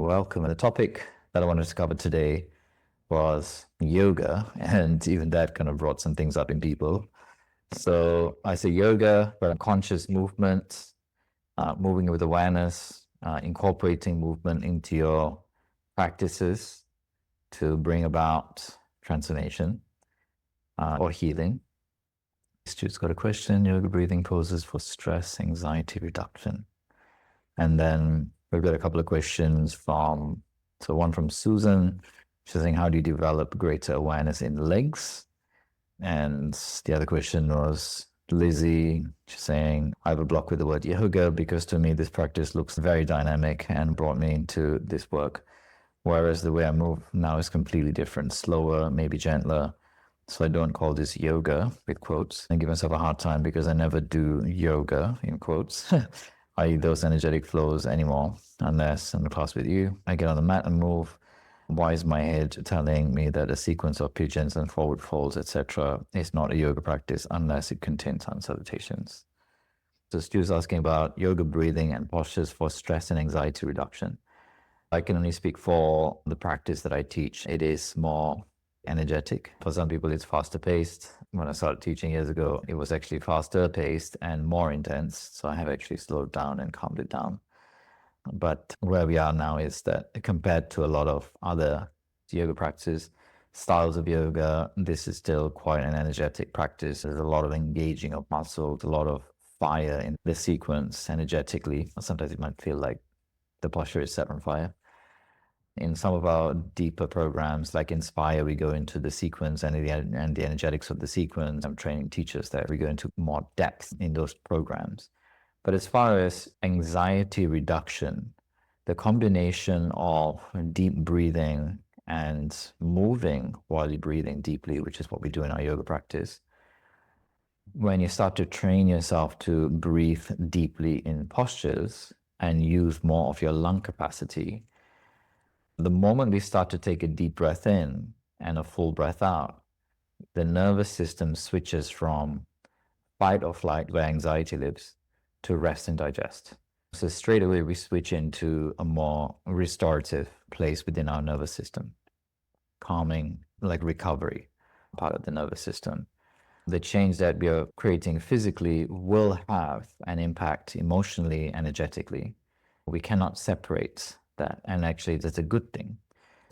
Welcome. And the topic that I wanted to cover today was yoga, and even that kind of brought some things up in people. So I say yoga, but conscious movement, moving with awareness, incorporating movement into your practices to bring about transformation or healing. Stu's got a question: yoga breathing poses for stress, anxiety reduction. And then we've got a couple of questions one from Susan. She's saying, how do you develop greater awareness in legs? And the other question was Lizzie. She's saying, I have a block with the word yoga because to me this practice looks very dynamic and brought me into this work. Whereas the way I move now is completely different, slower, maybe gentler. So I don't call this yoga, with quotes, and give myself a hard time because I never do yoga, in quotes, i.e. those energetic flows anymore, unless I'm in class with you. I get on the mat and move. Why is my head telling me that a sequence of pigeons and forward folds, etc., is not a yoga practice unless it contains sun salutations? So Stu's asking about yoga breathing and postures for stress and anxiety reduction. I can only speak for the practice that I teach. It is more energetic. For some people, it's faster paced. When I started teaching years ago, it was actually faster paced and more intense. So I have actually slowed down and calmed it down. But where we are now is that compared to a lot of other yoga practices, styles of yoga, this is still quite an energetic practice. There's a lot of engaging of muscles, a lot of fire in the sequence energetically. Sometimes it might feel like the posture is set on fire. In some of our deeper programs, like Inspire, we go into the sequence and the energetics of the sequence. I'm training teachers there. We go into more depth in those programs. But as far as anxiety reduction, the combination of deep breathing and moving while you're breathing deeply, which is what we do in our yoga practice, when you start to train yourself to breathe deeply in postures and use more of your lung capacity, the moment we start to take a deep breath in and a full breath out, the nervous system switches from fight or flight, where anxiety lives, to rest and digest. So straight away, we switch into a more restorative place within our nervous system, calming, like recovery, part of the nervous system. The change that we are creating physically will have an impact emotionally, energetically. We cannot separate that. And actually, that's a good thing.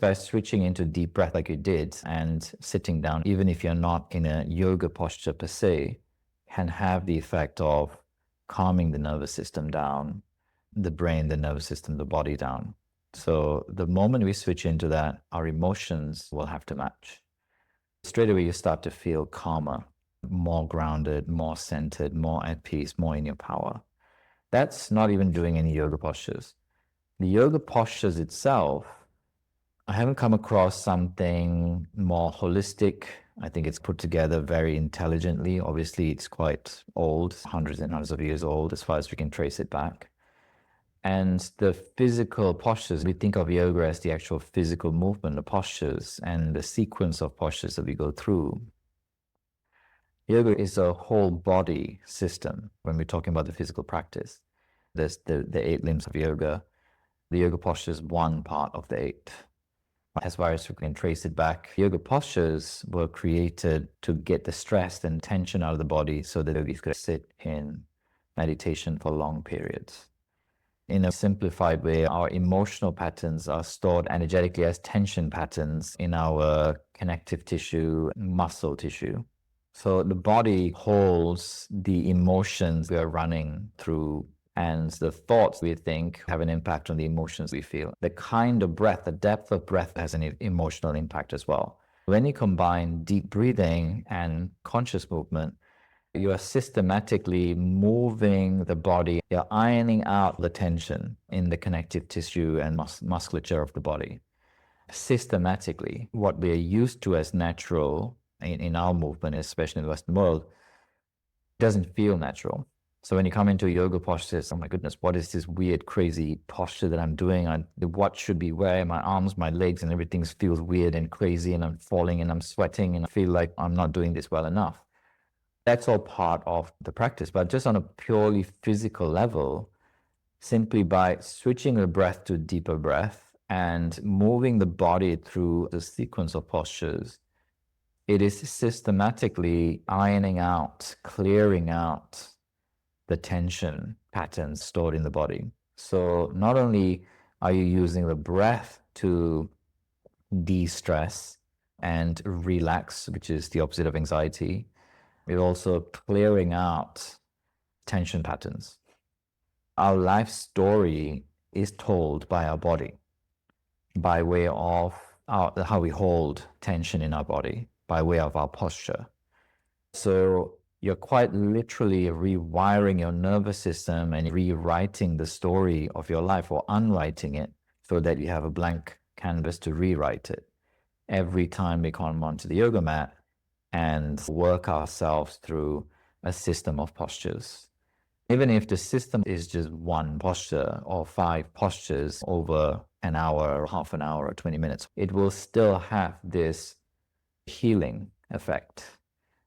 By switching into deep breath like you did and sitting down, even if you're not in a yoga posture per se, can have the effect of calming the nervous system down, the brain, the nervous system, the body down. So the moment we switch into that, our emotions will have to match. Straight away, you start to feel calmer, more grounded, more centered, more at peace, more in your power. That's not even doing any yoga postures. The yoga postures itself, I haven't come across something more holistic. I think it's put together very intelligently. Obviously, it's quite old, hundreds and hundreds of years old, as far as we can trace it back. And the physical postures, we think of yoga as the actual physical movement, the postures, and the sequence of postures that we go through. Yoga is a whole body system when we're talking about the physical practice. There's the 8 limbs of yoga. The yoga posture is one part of the 8. As far as we can trace it back, yoga postures were created to get the stress and tension out of the body so that yogis could sit in meditation for long periods. In a simplified way, our emotional patterns are stored energetically as tension patterns in our connective tissue, muscle tissue. So the body holds the emotions we are running through, and the thoughts we think have an impact on the emotions we feel. The kind of breath, the depth of breath has an emotional impact as well. When you combine deep breathing and conscious movement, you are systematically moving the body. You're ironing out the tension in the connective tissue and musculature of the body. Systematically, what we're used to as natural in our movement, especially in the Western world, doesn't feel natural. So when you come into yoga postures, oh my goodness, what is this weird, crazy posture that I'm doing? What should be where? My arms, my legs, and everything feels weird and crazy, and I'm falling and I'm sweating and I feel like I'm not doing this well enough. That's all part of the practice. But just on a purely physical level, simply by switching the breath to deeper breath and moving the body through the sequence of postures. It is systematically ironing out, clearing out the tension patterns stored in the body. So not only are you using the breath to de-stress and relax, which is the opposite of anxiety, you're also clearing out tension patterns. Our life story is told by our body, by way of how we hold tension in our body, by way of our posture. So you're quite literally rewiring your nervous system and rewriting the story of your life, or unwriting it, so that you have a blank canvas to rewrite it every time we come onto the yoga mat and work ourselves through a system of postures. Even if the system is just one posture or 5 postures over an hour or half an hour or 20 minutes, it will still have this healing effect.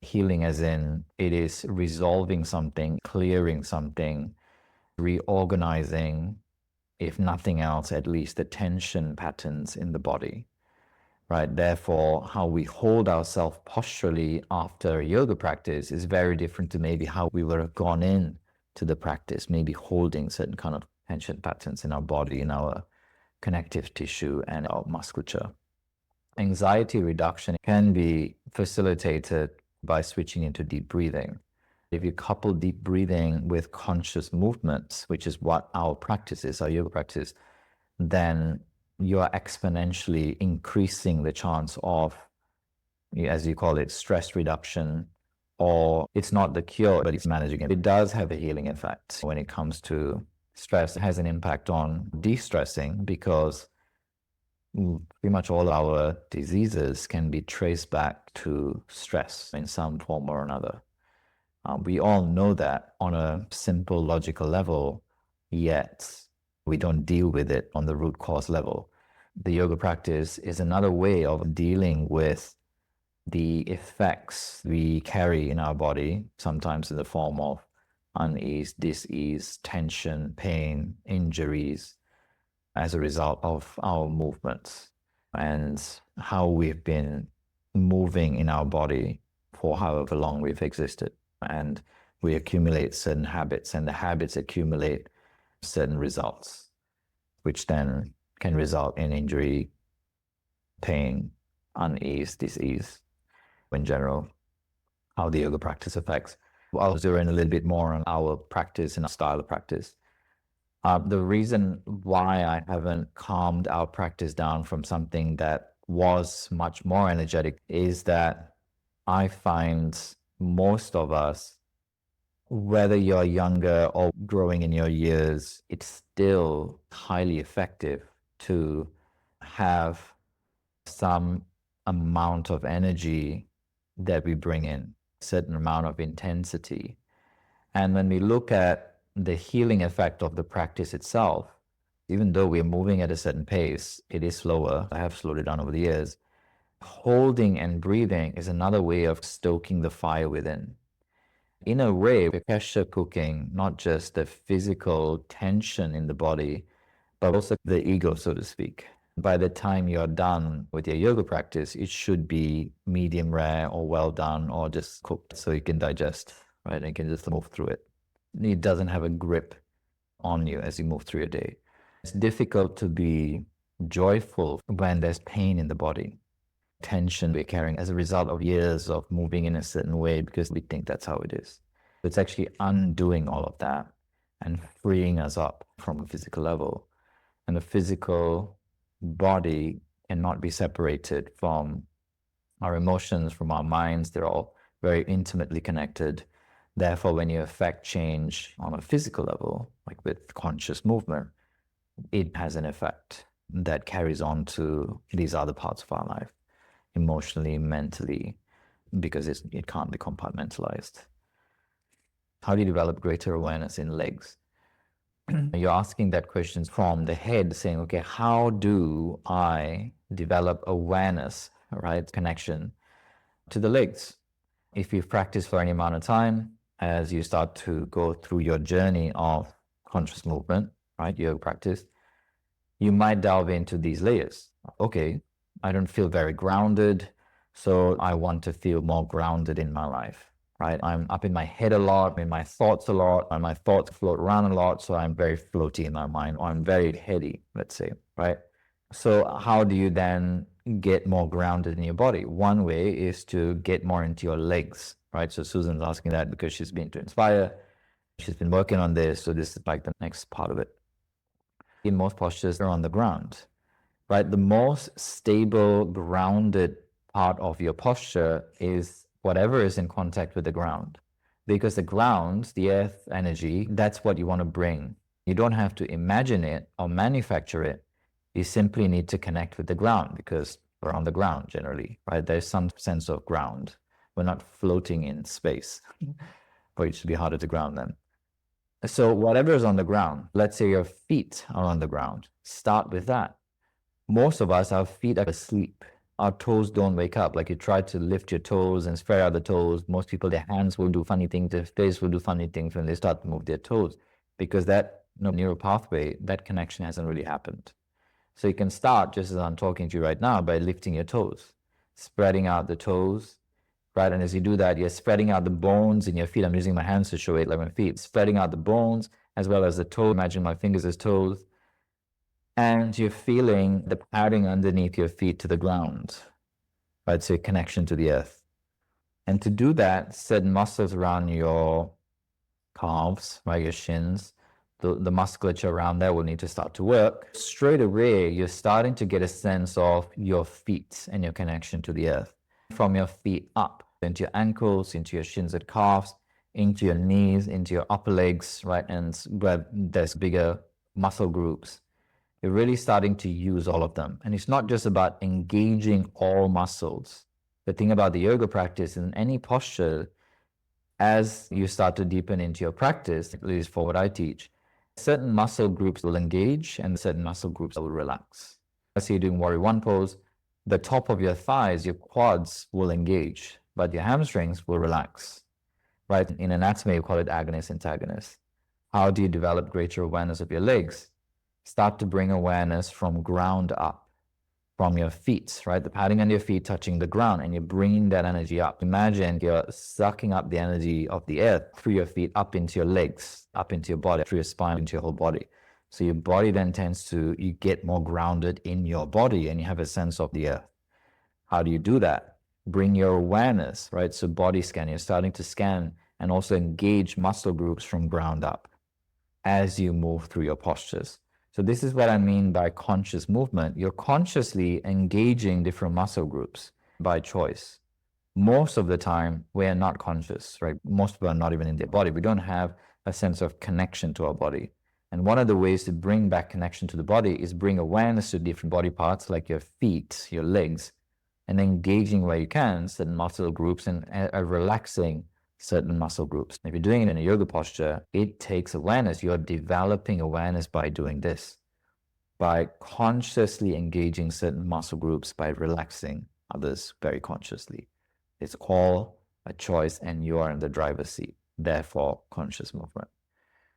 Healing as in it is resolving something, clearing something, reorganizing, if nothing else, at least the tension patterns in the body. Right? Therefore, how we hold ourselves posturally after a yoga practice is very different to maybe how we would have gone in to the practice, maybe holding certain kind of tension patterns in our body, in our connective tissue and our musculature. Anxiety reduction can be facilitated by switching into deep breathing. If you couple deep breathing with conscious movements, which is what our practice is, our yoga practice, then you are exponentially increasing the chance of, as you call it, stress reduction. Or it's not the cure, but it's managing it. It does have a healing effect when it comes to stress. It has an impact on de-stressing, because pretty much all our diseases can be traced back to stress in some form or another. We all know that on a simple logical level, yet we don't deal with it on the root cause level. The yoga practice is another way of dealing with the effects we carry in our body, sometimes in the form of unease, dis-ease, tension, pain, injuries, as a result of our movements and how we've been moving in our body for however long we've existed. And we accumulate certain habits, and the habits accumulate certain results, which then can result in injury, pain, unease, disease. In general, how the yoga practice affects. I'll zero in a little bit more on our practice and our style of practice. The reason why I haven't calmed our practice down from something that was much more energetic is that I find most of us, whether you're younger or growing in your years, it's still highly effective to have some amount of energy that we bring in, a certain amount of intensity. And when we look at the healing effect of the practice itself, even though we're moving at a certain pace, it is slower. I have slowed it down over the years. Holding and breathing is another way of stoking the fire within. In a way, we're pressure cooking not just the physical tension in the body, but also the ego, so to speak. By the time you're done with your yoga practice, it should be medium rare or well done or just cooked so you can digest, right? And you can just move through it. It doesn't have a grip on you as you move through your day. It's difficult to be joyful when there's pain in the body, tension we're carrying as a result of years of moving in a certain way because we think that's how it is. It's actually undoing all of that and freeing us up from a physical level. And the physical body cannot be separated from our emotions, from our minds. They're all very intimately connected. Therefore, when you affect change on a physical level, like with conscious movement, it has an effect that carries on to these other parts of our life, emotionally, mentally, because it can't be compartmentalized. How do you develop greater awareness in legs? You're asking that question from the head, saying, okay, how do I develop awareness, right, connection to the legs? If you've practiced for any amount of time, as you start to go through your journey of conscious movement, right, yoga practice, you might delve into these layers. Okay, I don't feel very grounded, so I want to feel more grounded in my life, right? I'm up in my head a lot, in my thoughts a lot, and my thoughts float around a lot, so I'm very floaty in my mind, or I'm very heady, let's say, right? So how do you then get more grounded in your body? One way is to get more into your legs, right? So Susan's asking that because she's been to Inspire. She's been working on this, so this is like the next part of it. In most postures, are on the ground, right? The most stable, grounded part of your posture is whatever is in contact with the ground. Because the ground, the earth energy, that's what you want to bring. You don't have to imagine it or manufacture it. You simply need to connect with the ground because we're on the ground generally, right? There's some sense of ground. We're not floating in space, or it should be harder to ground them. So whatever is on the ground, let's say your feet are on the ground, start with that. Most of us, our feet are asleep. Our toes don't wake up. Like you try to lift your toes and spread out the toes. Most people, their hands will do funny things, their face will do funny things when they start to move their toes because that neural pathway, that connection hasn't really happened. So you can start, just as I'm talking to you right now, by lifting your toes, spreading out the toes, right? And as you do that, you're spreading out the bones in your feet. I'm using my hands to show it, like my feet, spreading out the bones as well as the toe. Imagine my fingers as toes. And you're feeling the padding underneath your feet to the ground, right? So your connection to the earth. And to do that, certain muscles around your calves, right, your shins, the musculature around there will need to start to work. Straight away, you're starting to get a sense of your feet and your connection to the earth. From your feet up, into your ankles, into your shins and calves, into your knees, into your upper legs, right? And where there's bigger muscle groups. You're really starting to use all of them. And it's not just about engaging all muscles. The thing about the yoga practice in any posture, as you start to deepen into your practice, at least for what I teach, certain muscle groups will engage and certain muscle groups will relax. As you're doing warrior one pose, the top of your thighs, your quads will engage, but your hamstrings will relax, right? In anatomy, we call it agonist, antagonist. How do you develop greater awareness of your legs? Start to bring awareness from ground up, from your feet, right? The padding on your feet touching the ground, and you're bringing that energy up. Imagine you're sucking up the energy of the earth through your feet up into your legs, up into your body, through your spine, into your whole body. So your body then tends to, you get more grounded in your body and you have a sense of the earth. How do you do that? Bring your awareness, right? So body scan, you're starting to scan and also engage muscle groups from ground up as you move through your postures. So this is what I mean by conscious movement. You're consciously engaging different muscle groups by choice. Most of the time, we're not conscious, right? Most people are not even in their body. We don't have a sense of connection to our body. And one of the ways to bring back connection to the body is bring awareness to different body parts like your feet, your legs, and engaging where you can certain muscle groups and relaxing certain muscle groups. If you're doing it in a yoga posture, it takes awareness. You're developing awareness by doing this, by consciously engaging certain muscle groups, by relaxing others very consciously. It's all a choice and you are in the driver's seat, therefore conscious movement.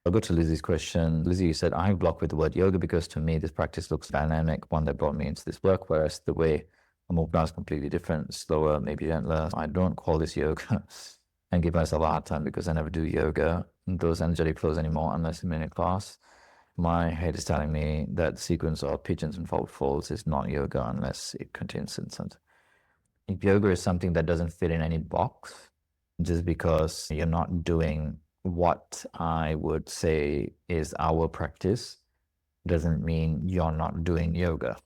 I'll go to Lizzie's question. Lizzie, you said, I'm blocked with the word yoga because to me this practice looks dynamic, one that brought me into this work, whereas the way I move now is completely different, slower, maybe gentler. I don't call this yoga and give myself a hard time because I never do yoga, those energetic flows anymore unless I'm in a class. My head is telling me that the sequence of pigeons and forward folds is not yoga unless it contains consent. If yoga is something that doesn't fit in any box, just because you're not doing what I would say is our practice, doesn't mean you're not doing yoga.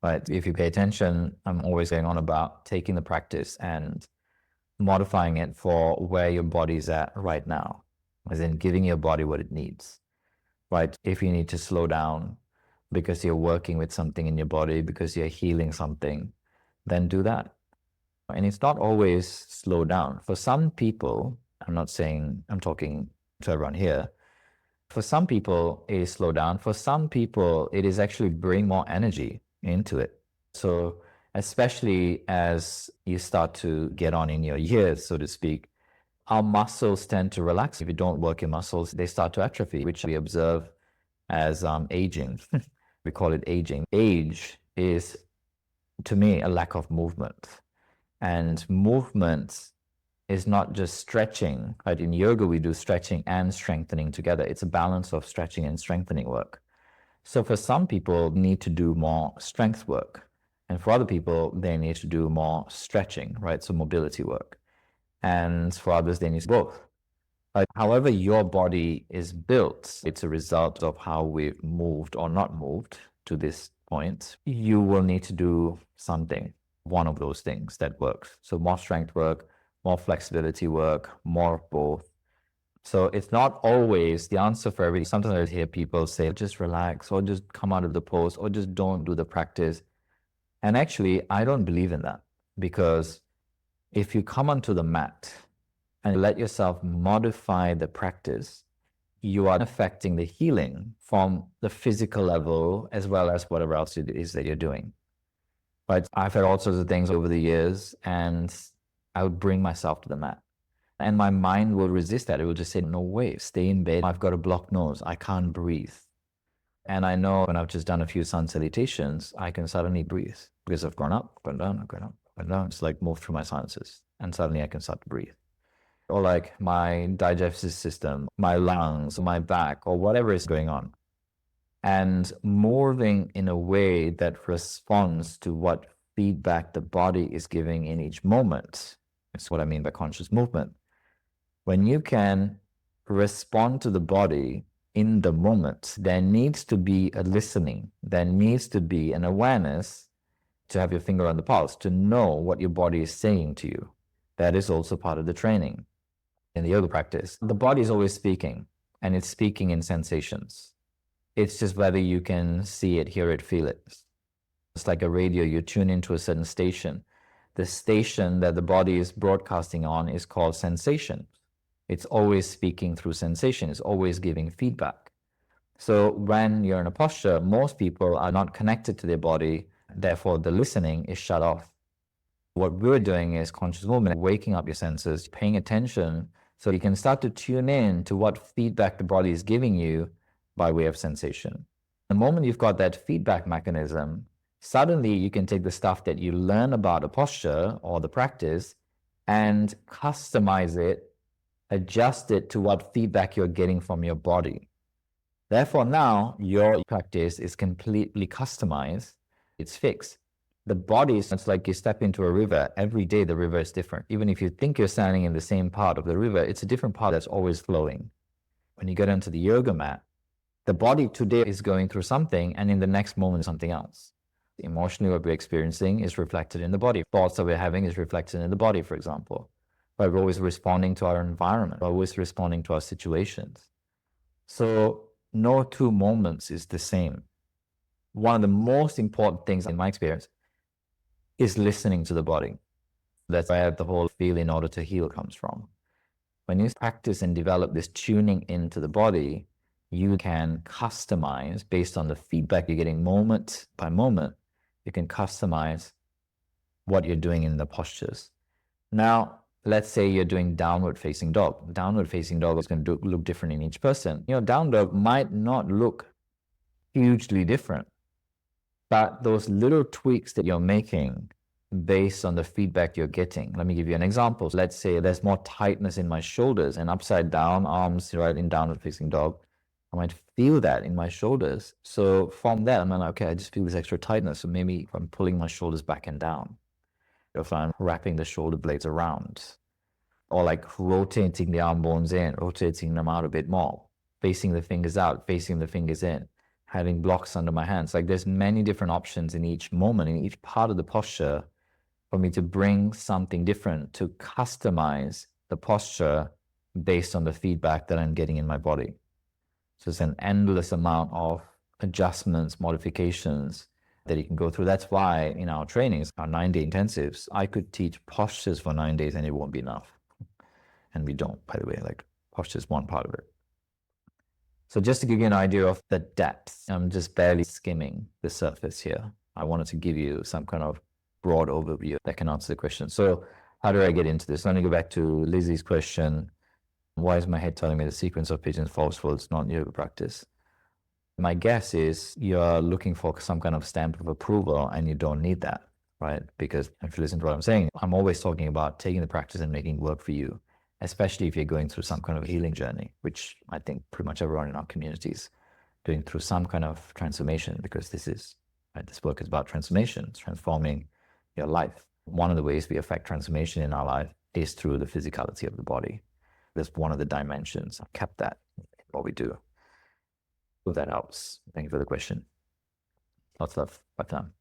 But if you pay attention, I'm always going on about taking the practice and modifying it for where your body's at right now, as in giving your body what it needs, right? If you need to slow down because you're working with something in your body, because you're healing something, then do that. And it's not always slow down. For some people, I'm not saying, I'm talking to everyone here. For some people, it is slow down. For some people, it is actually bring more energy into it. So especially as you start to get on in your years, so to speak, our muscles tend to relax. If you don't work your muscles, they start to atrophy, which we observe as aging. We call it aging. Age is, to me, a lack of movement. And movement is not just stretching. Right? In yoga, we do stretching and strengthening together. It's a balance of stretching and strengthening work. So for some people, need to do more strength work. And for other people, they need to do more stretching, right? So mobility work. And for others, they need both. However your body is built, it's a result of how we've moved or not moved to this point. You will need to do something, one of those things that works. So more strength work, more flexibility work, more of both. So it's not always the answer for everything. Sometimes I hear people say, just relax, or just come out of the pose, or just don't do the practice. And actually, I don't believe in that, because if you come onto the mat and let yourself modify the practice, you are affecting the healing from the physical level as well as whatever else it is that you're doing. But I've had all sorts of things over the years, and I would bring myself to the mat. And my mind will resist that. It will just say, no way, stay in bed. I've got a blocked nose. I can't breathe. And I know when I've just done a few sun salutations, I can suddenly breathe because I've gone up, gone down, gone up, gone down. It's like moved through my sinuses. And suddenly I can start to breathe. Or like my digestive system, my lungs, my back, or whatever is going on. And moving in a way that responds to what feedback the body is giving in each moment. That's what I mean by conscious movement. When you can respond to the body in the moment, there needs to be a listening. There needs to be an awareness to have your finger on the pulse, to know what your body is saying to you. That is also part of the training. In the yoga practice, the body is always speaking, and it's speaking in sensations. It's just whether you can see it, hear it, feel it. It's like a radio. You tune into a certain station. The station that the body is broadcasting on is called sensation. It's always speaking through sensation. It's always giving feedback. So when you're in a posture, most people are not connected to their body. Therefore, the listening is shut off. What we're doing is conscious movement, waking up your senses, paying attention, so you can start to tune in to what feedback the body is giving you by way of sensation. The moment you've got that feedback mechanism, suddenly you can take the stuff that you learn about a posture or the practice and customize it, adjust it to what feedback you're getting from your body. Therefore, now your practice is completely customized. It's fixed. The body is, it's like you step into a river. Every day the river is different. Even if you think you're standing in the same part of the river, it's a different part that's always flowing. When you get onto the yoga mat, the body today is going through something, and in the next moment something else. Emotionally, what we're experiencing is reflected in the body. Thoughts that we're having is reflected in the body, for example. But we're always responding to our environment. We're always responding to our situations. So no two moments is the same. One of the most important things in my experience is listening to the body. That's where the whole feel in order to heal comes from. When you practice and develop this tuning into the body, you can customize based on the feedback you're getting moment by moment. You can customize what you're doing in the postures. Now, let's say you're doing downward facing dog. Downward facing dog is going to look different in each person. Down dog might not look hugely different, but those little tweaks that you're making based on the feedback you're getting. Let me give you an example. Let's say there's more tightness in my shoulders and upside down, arms right in downward facing dog. I might feel that in my shoulders. So from that, I'm like, okay, I just feel this extra tightness. So maybe if I'm pulling my shoulders back and down, if I'm wrapping the shoulder blades around, or like rotating the arm bones in, rotating them out a bit more, facing the fingers out, facing the fingers in, having blocks under my hands. Like there's many different options in each moment, in each part of the posture, for me to bring something different, to customize the posture based on the feedback that I'm getting in my body. So it's an endless amount of adjustments, modifications that you can go through. That's why in our trainings, our 9-day intensives, I could teach postures for 9 days and it won't be enough. And we don't, by the way, like posture is one part of it. So just to give you an idea of the depth, I'm just barely skimming the surface here. I wanted to give you some kind of broad overview that can answer the question. So how do I get into this? Let me go back to Lizzie's question. Why is my head telling me the sequence of pigeons falls full? It's not yoga practice. My guess is you're looking for some kind of stamp of approval and you don't need that, right? Because if you listen to what I'm saying, I'm always talking about taking the practice and making it work for you, especially if you're going through some kind of healing journey, which I think pretty much everyone in our communities going through some kind of transformation, because this work is about transformation, it's transforming your life. One of the ways we affect transformation in our life is through the physicality of the body. That's one of the dimensions. I've kept that in what we do. Hope that helps. Thank you for the question. Lots of love. Bye for now.